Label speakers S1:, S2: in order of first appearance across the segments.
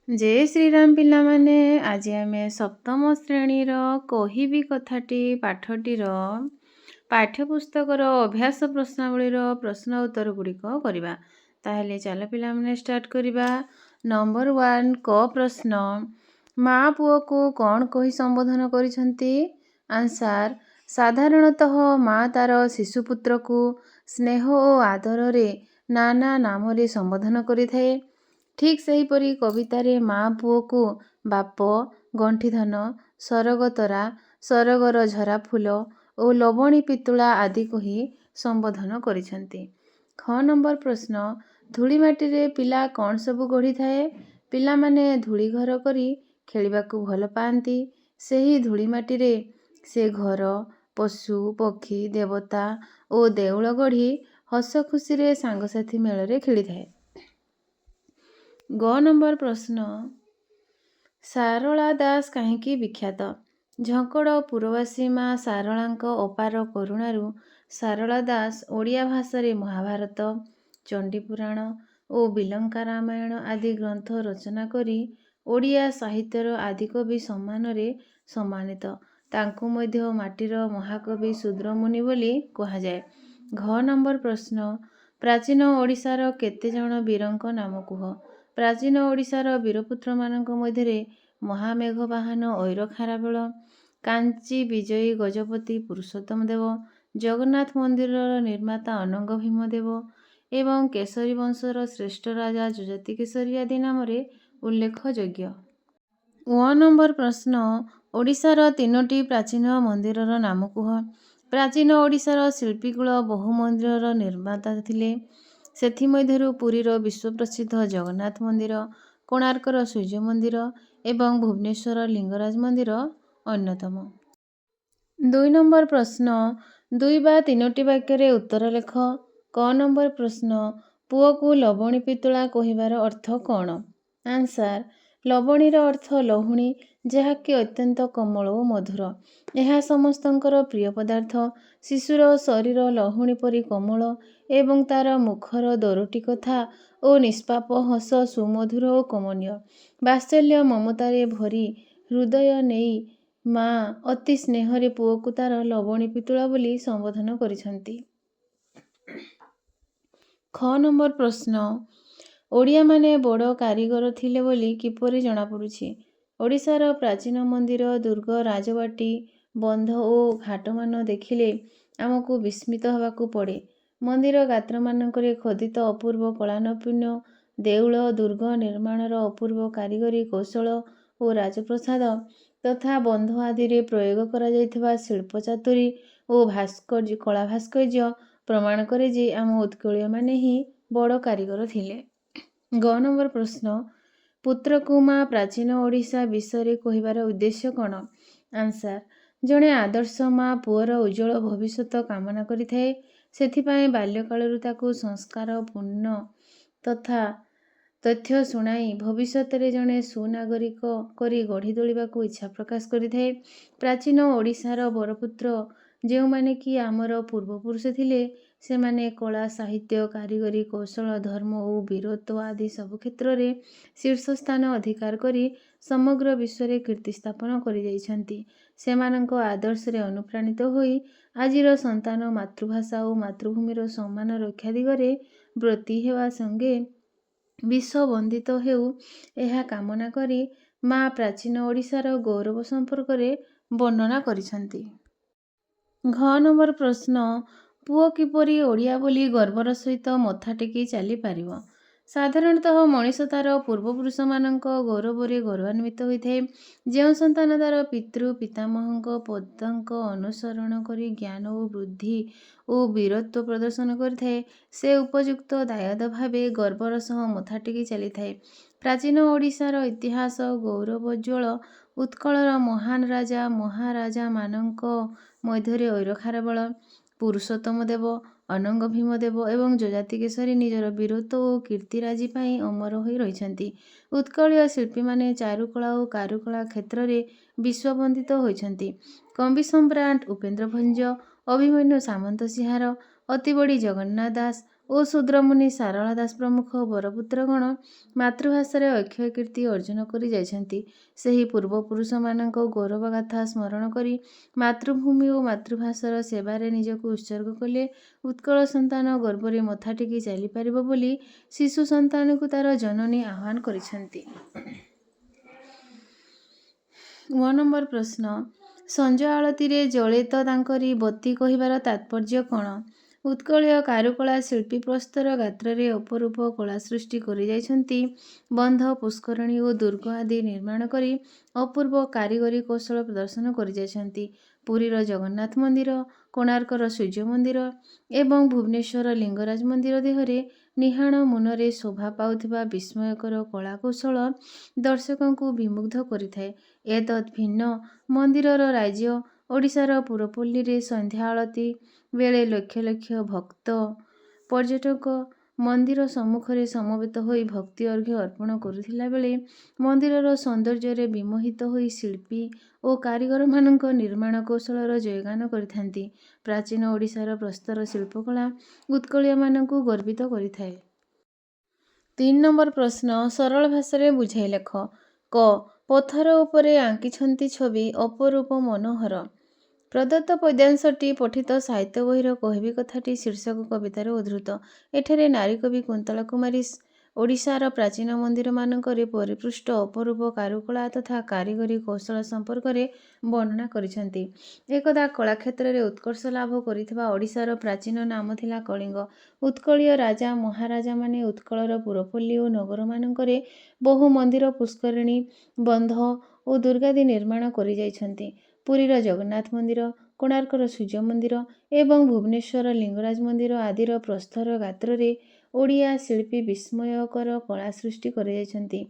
S1: जय श्रीराम पिलामाने आज आम सप्तम श्रेणीर कहिबी कथाटी पाठटीर पाठ्यपुस्तकर अभ्यास प्रश्नावलीर प्रश्न उत्तर गुड़िक करवा। ताहले चल पिलामाने स्टार्ट करवा। नंबर 1 क प्रश्न माँ पुओ को कौन कही संबोधन करिसंती? आंसर साधारणतः माँ तार शिशुपुत्र को स्नेह और आदर रे नाना नाम रे संबोधन करिथाए। ठीक सेहीपरि कवितारे माँ पुओ को बाप, गंठीधन, सरगतरा, सरगर झरा फूल और लवणी पितुला आदि कही संबोधन करिसंती। ख नंबर प्रश्न धूलिमाटी पिला कौन सबू गढ़ी थाए? पिला माने धूली घर करी खेलिबाकू भल पाती। सेही धूलिमाटी से घर, पशु, पक्षी, देवता और देउल गढ़ी हस खुशी रे सांगसाथी मेल खेली थाए। ग नंबर प्रश्न सारला दास कहीं विख्यात? झंकड़ पुरवासी माँ सारलांक अपार करुणारू सारला दास ओडिया भाषा रे महाभारत, चंडीपुराण और बिलंका रामायण आदि ग्रंथ रचना करी ओडिया साहित्यर आदिकवि सम्मान रे सम्मानित। तांकु मध्य माटीर महाकवि शूद्रमुनि बोली कहा जाए। घ नंबर प्रश्न प्राचीन ओडिशार केते जण वीरंक नाम कुह? प्राचीन ओडिशार वीरपुत्र मानक मध्य महामेघवाहन ऐर खारवेल, कांची विजयी गजपति पुरुषोत्तम देव, जगन्नाथ मंदिर निर्माता अनंग भीमदेव एवं केसरी वंशर श्रेष्ठ राजा जजाति केसरी आदि नाम उल्लेखयोग्य। व नंबर प्रश्न ओडिशार 3टी प्राचीन मंदिर नाम कुह? प्राचीन ओडिशार शिल्पीकूल बहु मंदिर निर्माता थिले। सेथिमध्यरु पुरीर विश्व प्रसिद्ध जगन्नाथ मंदिर, कोणार्कर सूर्य मंदिर एवं भुवनेश्वर लिंगराज मंदिर अन्यतम। 2 नंबर प्रश्न 2 बा 3टी वाक्य उत्तर लेख। क नंबर प्रश्न पुओ को लवणी पितुला कहिबार अर्थ कौन? आंसर लवणीर अर्थ लहुणी, जहाँकि अत्यंत कोमल और मधुर। यह समस्तंकर प्रिय पदार्थ। शिशुर शरीर लहुणी परी कोमल एवं तार मुखर दरोटी कथा और निष्पाप हस सुमधुर और कमनीय। वात्सल्य ममतारे भरी हृदय नेई माँ अति स्नेहरे पुओ को तार लवणी पितुला बोली संबोधन करिसंती। ख नंबर प्रश्न ओडिया माने बड़ कारीगर थिले बोली किपरि जणा पड़ुछि? ओडिशार प्राचीन मंदिर, दुर्ग, राजबाटी, बंध और घाटमान देखिले आमको विस्मित हवाकू पड़े। मंदिर गात्र मानकरे खोदित अपूर्व कलानैपुण्य, देउल दुर्ग निर्माणर अपूर्व कारीगरी कौशल और राजप्रसाद तथा बंध आदि प्रयोग करा जाइथिबा शिल्प चातुरी और कला भास्कर्य प्रमाण करे जे आम उत्कलीय माने ही बड़ कारीगर थिले। ग नंबर प्रश्न पुत्र को माँ प्राचीन ओडिशा विषय कहिबार उद्देश्य कौन? आंसर जड़े आदर्श माँ पुअर उज्जवल भविष्य कामना करिथाए। सेथिपाई बाल्यकालरू ताकू संस्कार पूर्ण तथा तथ्य शुणाई भविष्य जड़े सुनागरिक करी गढ़ी तोलिबाकू इच्छा प्रकाश करिथाए। प्राचीन ओडिशार बरपुत्र जो माने कि आमर पूर्वपुरुष थिले से माने कला, साहित्य, कारीगरी कौशल, धर्म और वीरत्व आदि सब क्षेत्र में शीर्ष स्थान अधिकार करी समग्र विश्व रे कीर्ति स्थापन करि जाइछंती। सेमानंक आदर्श रे अनुप्राणित होई आजिर संतान मातृभाषा और मातृभूमिर सम्मान रक्षा दिगरे ब्रती हेवा संगे विश्व वंदित हेउ एहा कामना करी माँ प्राचीन ओडिशार गौरव संपर्क रे वर्णना करिसंती। घ नंबर प्रश्न पुओ किपरि ओडिया बोली गर्वर सहित मथा टेकी चली पारिब? साधारणतः मनीष तार पूर्वपुरुष मानक गौरव रे गौरवान्वित होइथाए। जो संतान तार पितृ पितामहଙ୍କ पदांक अनुसरण करी ज्ञान और बुद्धि और वीरत्व प्रदर्शन करिथाए से उपयुक्त दायद भावे गर्वर सह मथा टेकी चलिथाए। प्राचीन ओडिशार इतिहास गौरवोज्ज्वल। उत्कलर महान राजा महाराजा मानक मध्यरे ऐर खारवेल, पुरुषोत्तम देव, अनंग भीमदेव एवं जजाति केसरी निजर वीरत्व और कीर्तिराजी पाई अमर होई रहिछंती। उत्कलीय शिल्पी माने चारुकला और कारुकला क्षेत्र रे विश्ववंदित होइछंती। कवि सम्राट उपेन्द्र भंज, अभिमन्यु सामंत सिंहार, अतिबड़ी जगन्नाथ दास ଓ ଶୂଦ୍ରମୁନି ସାରଳା ଦାସ ପ୍ରମୁଖ ବରପୁତ୍ରଗଣ ମାତୃଭାଷାରେ ଅକ୍ଷୟ କୀର୍ତ୍ତି ଅର୍ଜନ କରି ଯାଇଛନ୍ତି। ସେହି ପୂର୍ବପୁରୁଷମାନଙ୍କ ଗୌରବଗାଥା ସ୍ମରଣ କରି ମାତୃଭୂମି ଓ ମାତୃଭାଷାର ସେବାରେ ନିଜକୁ ଉତ୍ସର୍ଗ କଲେ ଉତ୍କଳ ସନ୍ତାନ ଗର୍ବରେ ମଥା ଟେକି ଚାଲିପାରିବ ବୋଲି ଶିଶୁ ସନ୍ତାନକୁ ତାର ଜନନୀ ଆହ୍ୱାନ କରିଛନ୍ତି। 1 ନମ୍ବର ପ୍ରଶ୍ନ, ସଞ୍ଜ ଆଳତୀରେ ଜଳେ ତ ତାଙ୍କରି ବତୀ କହିବାର ତାତ୍ପର୍ଯ୍ୟ କ'ଣ? ଉତ୍କଳୀୟ କାରୁକଳା ଶିଳ୍ପୀ ପ୍ରସ୍ତର ଗାତ୍ରରେ ଅପରୂପ କଳା ସୃଷ୍ଟି କରିଯାଇଛନ୍ତି। ବନ୍ଧ, ପୁଷ୍କରିଣୀ ଓ ଦୁର୍ଗ ଆଦି ନିର୍ମାଣ କରି ଅପୂର୍ବ କାରିଗରୀ କୌଶଳ ପ୍ରଦର୍ଶନ କରିଯାଇଛନ୍ତି। ପୁରୀର ଜଗନ୍ନାଥ ମନ୍ଦିର, କୋଣାର୍କର ସୂର୍ଯ୍ୟ ମନ୍ଦିର ଏବଂ ଭୁବନେଶ୍ୱର ଲିଙ୍ଗରାଜ ମନ୍ଦିର ଦେହରେ ନିହାଣ ମୁନରେ ଶୋଭା ପାଉଥିବା ବିସ୍ମୟକର କଳା କୌଶଳ ଦର୍ଶକଙ୍କୁ ବିମୁଗ୍ଧ କରିଥାଏ। ଏତଦ୍ ଭିନ୍ନ ମନ୍ଦିରର ରାଜ୍ୟ ଓଡ଼ିଶାର ପୁରପଲ୍ଲୀରେ ସନ୍ଧ୍ୟା ଆଳତୀ ବେଳେ ଲକ୍ଷ ଲକ୍ଷ ଭକ୍ତ ପର୍ଯ୍ୟଟକ ମନ୍ଦିର ସମ୍ମୁଖରେ ସମବେତ ହୋଇ ଭକ୍ତି ଅର୍ଘ୍ୟ ଅର୍ପଣ କରୁଥିଲା ବେଳେ ମନ୍ଦିରର ସୌନ୍ଦର୍ଯ୍ୟରେ ବିମୋହିତ ହୋଇ ଶିଳ୍ପୀ ଓ କାରିଗରମାନଙ୍କ ନିର୍ମାଣ କୌଶଳର ଜୟଗାନ କରିଥାନ୍ତି। ପ୍ରାଚୀନ ଓଡ଼ିଶାର ପ୍ରସ୍ତର ଶିଳ୍ପକଳା ଉତ୍କଳୀୟମାନଙ୍କୁ ଗର୍ବିତ କରିଥାଏ। 3 ନମ୍ବର ପ୍ରଶ୍ନ, ସରଳ ଭାଷାରେ ବୁଝାଇ ଲେଖ। କ. ପଥର ଉପରେ ଆଙ୍କିଛନ୍ତି ଛବି ଅପରୂପ ମନୋହର। ପ୍ରଦତ୍ତ ପଦ୍ୟାଂଶଟି ପଠିତ ସାହିତ୍ୟ ବହିର କହିବି କଥାଟି ଶୀର୍ଷକ କବିତାରୁ ଉଦ୍ଧୃତ। ଏଠାରେ ନାରୀକବି କୁନ୍ତଳା କୁମାରୀ ଓଡ଼ିଶାର ପ୍ରାଚୀନ ମନ୍ଦିରମାନଙ୍କରେ ପରିପୃଷ୍ଟ ଅପରୂପ କାରୁକଳା ତଥା କାରିଗରୀ କୌଶଳ ସମ୍ପର୍କରେ ବର୍ଣ୍ଣନା କରିଛନ୍ତି। ଏକଦା କଳାକ୍ଷେତ୍ରରେ ଉତ୍କର୍ଷ ଲାଭ କରିଥିବା ଓଡ଼ିଶାର ପ୍ରାଚୀନ ନାମ ଥିଲା କଳିଙ୍ଗ। ଉତ୍କଳୀୟ ରାଜା ମହାରାଜାମାନେ ଉତ୍କଳର ପୁରପଲ୍ଲୀ ଓ ନଗରମାନଙ୍କରେ ବହୁ ମନ୍ଦିର, ପୁଷ୍କରିଣୀ, ବନ୍ଧ ଓ ଦୁର୍ଗାଦି ନିର୍ମାଣ କରିଯାଇଛନ୍ତି। ପୁରୀର ଜଗନ୍ନାଥ ମନ୍ଦିର, କୋଣାର୍କର ସୂର୍ଯ୍ୟ ମନ୍ଦିର ଏବଂ ଭୁବନେଶ୍ୱର ଲିଙ୍ଗରାଜ ମନ୍ଦିର ଆଦିର ପ୍ରସ୍ତର ଗାତ୍ରରେ ଓଡ଼ିଆ ଶିଳ୍ପୀ ବିସ୍ମୟକର କଳା ସୃଷ୍ଟି କରିଯାଇଛନ୍ତି।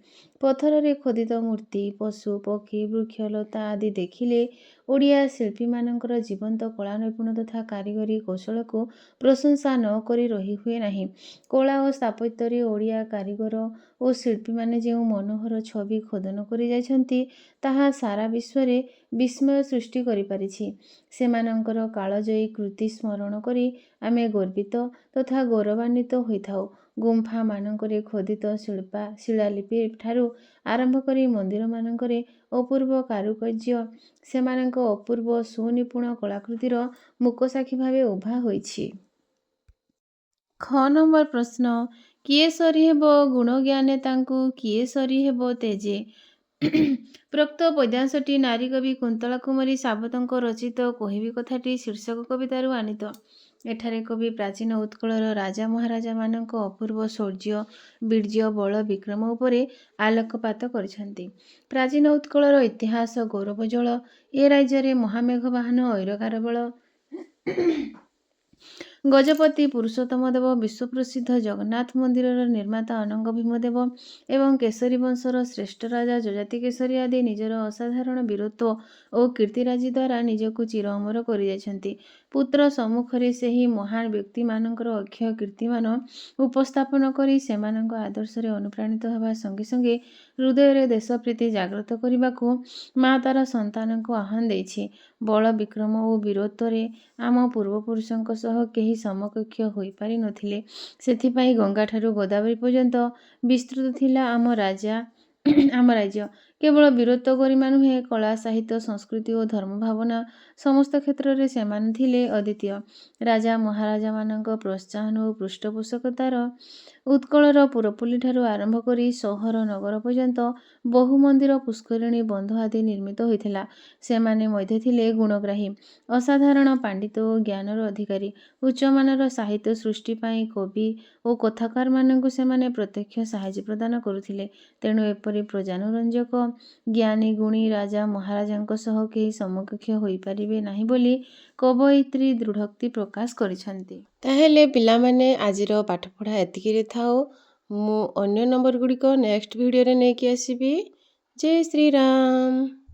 S1: ପଥରରେ ଖୋଦିତ ମୂର୍ତ୍ତି, ପଶୁ, ପକ୍ଷୀ, ବୃକ୍ଷ, ଲତା ଆଦି ଦେଖିଲେ ଓଡ଼ିଆ ଶିଳ୍ପୀମାନଙ୍କର ଜୀବନ୍ତ କଳା ନୈପୁଣ୍ୟ ତଥା କାରିଗରୀ କୌଶଳକୁ ପ୍ରଶଂସା ନ କରି ରହିହୁଏ ନାହିଁ। କଳା ଓ ସ୍ଥାପତ୍ୟରେ ଓଡ଼ିଆ କାରିଗର ଓ ଶିଳ୍ପୀମାନେ ଯେଉଁ ମନୋହର ଛବି ଖୋଦନ କରି ଯାଇଛନ୍ତି, ତାହା ସାରା ବିଶ୍ୱରେ ବିସ୍ମୟ ସୃଷ୍ଟି କରିପାରିଛି। ସେମାନଙ୍କର କାଳଜୟୀ କୃତି ସ୍ମରଣ କରି ଆମେ ଗର୍ବିତ ତଥା ଗୌରବାନ୍ୱିତ ହୋଇଥାଉ। ଗୁମ୍ଫାମାନଙ୍କରେ ଖୋଦିତ ଶିଳାଲିପି ଠାରୁ ଆରମ୍ଭ କରି ମନ୍ଦିରମାନଙ୍କରେ ଅପୂର୍ବ କାରୁକାର୍ଯ୍ୟ ସେମାନଙ୍କ ଅପୂର୍ବ ସୁନିପୁଣ କଳାକୃତିର ମୂକସାକ୍ଷୀ ଭାବେ ଉଭା ହୋଇଛି। ଖ ନମ୍ବର ପ୍ରଶ୍ନ, କିଏ ସରି ହେବ ଗୁଣଜ୍ଞାନେ ତାଙ୍କୁ କିଏ ସରି ହେବ ତେଜେ? ପ୍ରୋକ୍ତ ପଦ୍ୟାଂଶଟି ନାରୀକବି କୁନ୍ତଳା କୁମାରୀ ସାବତଙ୍କ ରଚିତ କହିବି କଥାଟି ଶୀର୍ଷକ କବିତାରୁ ଆନୀତ। ଏଠାରେ କବି ପ୍ରାଚୀନ ଉତ୍କଳର ରାଜା ମହାରାଜାମାନଙ୍କ ଅପୂର୍ବ ଶୌର୍ଯ୍ୟ, ବୀର୍ଯ୍ୟ, ବଳ, ବିକ୍ରମ ଉପରେ ଆଲୋକପାତ କରିଛନ୍ତି। ପ୍ରାଚୀନ ଉତ୍କଳର ଇତିହାସ ଗୌରବୋଜ୍ଜ୍ୱଳ। ଏ ରାଜ୍ୟରେ ମହାମେଘ ବାହନ ଐରକାରବଳ, ଗଜପତି ପୁରୁଷୋତ୍ତମ ଦେବ, ବିଶ୍ୱପ୍ରସିଦ୍ଧ ଜଗନ୍ନାଥ ମନ୍ଦିରର ନିର୍ମାତା ଅନଙ୍ଗ ଭୀମଦେବ ଏବଂ କେଶରୀ ବଂଶର ଶ୍ରେଷ୍ଠ ରାଜା ଯଯାତି କେଶରୀ ଆଦି ନିଜର ଅସାଧାରଣ ବୀରତ୍ୱ ଓ କୀର୍ତ୍ତିରାଜି ଦ୍ୱାରା ନିଜକୁ ଚିର ଅମର କରିଯାଇଛନ୍ତି। ପୁତ୍ର ସମ୍ମୁଖରେ ସେହି ମହାନ୍ ବ୍ୟକ୍ତିମାନଙ୍କର ଅକ୍ଷୟ କୀର୍ତ୍ତିମାନ ଉପସ୍ଥାପନ କରି ସେମାନଙ୍କ ଆଦର୍ଶରେ ଅନୁପ୍ରାଣିତ ହେବା ସଙ୍ଗେ ସଙ୍ଗେ ହୃଦୟରେ ଦେଶପ୍ରୀତି ଜାଗ୍ରତ କରିବାକୁ ମା ତାର ସନ୍ତାନଙ୍କୁ ଆହ୍ୱାନ ଦେଇଛି। ବଳ, ବିକ୍ରମ ଓ ବୀରତ୍ୱରେ ଆମ ପୂର୍ବପୁରୁଷଙ୍କ ସହ କେହି ସମକକ୍ଷ ହୋଇପାରି ନଥିଲେ। ସେଥିପାଇଁ ଗଙ୍ଗାଠାରୁ ଗୋଦାବରୀ ପର୍ଯ୍ୟନ୍ତ ବିସ୍ତୃତ ଥିଲା ଆମ ରାଜ୍ୟ। କେବଳ ବୀରତ୍ୱ ଗରିମା ନୁହେଁ, କଳା, ସାହିତ୍ୟ, ସଂସ୍କୃତି ଓ ଧର୍ମ ଭାବନା ସମସ୍ତ କ୍ଷେତ୍ରରେ ସେମାନେ ଥିଲେ ଅଦ୍ୱିତୀୟ। ରାଜା ମହାରାଜାମାନଙ୍କ ପ୍ରୋତ୍ସାହନ ଓ ପୃଷ୍ଠପୋଷକତାର ଉତ୍କଳର ପୁରପଲ୍ଲୀଠାରୁ ଆରମ୍ଭ କରି ସହର ନଗର ପର୍ଯ୍ୟନ୍ତ ବହୁ ମନ୍ଦିର, ପୁଷ୍କରିଣୀ, ବନ୍ଧ ଆଦି ନିର୍ମିତ ହୋଇଥିଲା। ସେମାନେ ମଧ୍ୟ ଥିଲେ ଗୁଣଗ୍ରାହୀ, ଅସାଧାରଣ ପାଣ୍ଡିତ ଓ ଜ୍ଞାନର ଅଧିକାରୀ। ଉଚ୍ଚମାନର ସାହିତ୍ୟ ସୃଷ୍ଟି ପାଇଁ କବି ଓ କଥାକାରମାନଙ୍କୁ ସେମାନେ ପ୍ରତ୍ୟକ୍ଷ ସାହାଯ୍ୟ ପ୍ରଦାନ କରୁଥିଲେ। ତେଣୁ ଏପରି ପ୍ରଜାନୁରଞ୍ଜକ, ଜ୍ଞାନୀ, ଗୁଣୀ ରାଜା ମହାରାଜାଙ୍କ ସହ କେହି ସମକକ୍ଷ ହୋଇପାରିବେ ନାହିଁ ବୋଲି କବୟିତ୍ରୀ ଦୃଢ଼ୋକ୍ତି ପ୍ରକାଶ କରିଛନ୍ତି। ତାହେଲେ ପିଲାମାନେ ଆଜିର ପାଠପଢ଼ା ଏତିକିରେ ଥାଉ। ମୁଁ ଅନ୍ୟ ନମ୍ବର ଗୁଡ଼ିକ ନେକ୍ସଟ ଭିଡ଼ିଓରେ ନେଇକି ଆସିବି। ଜୟ ଶ୍ରୀରାମ।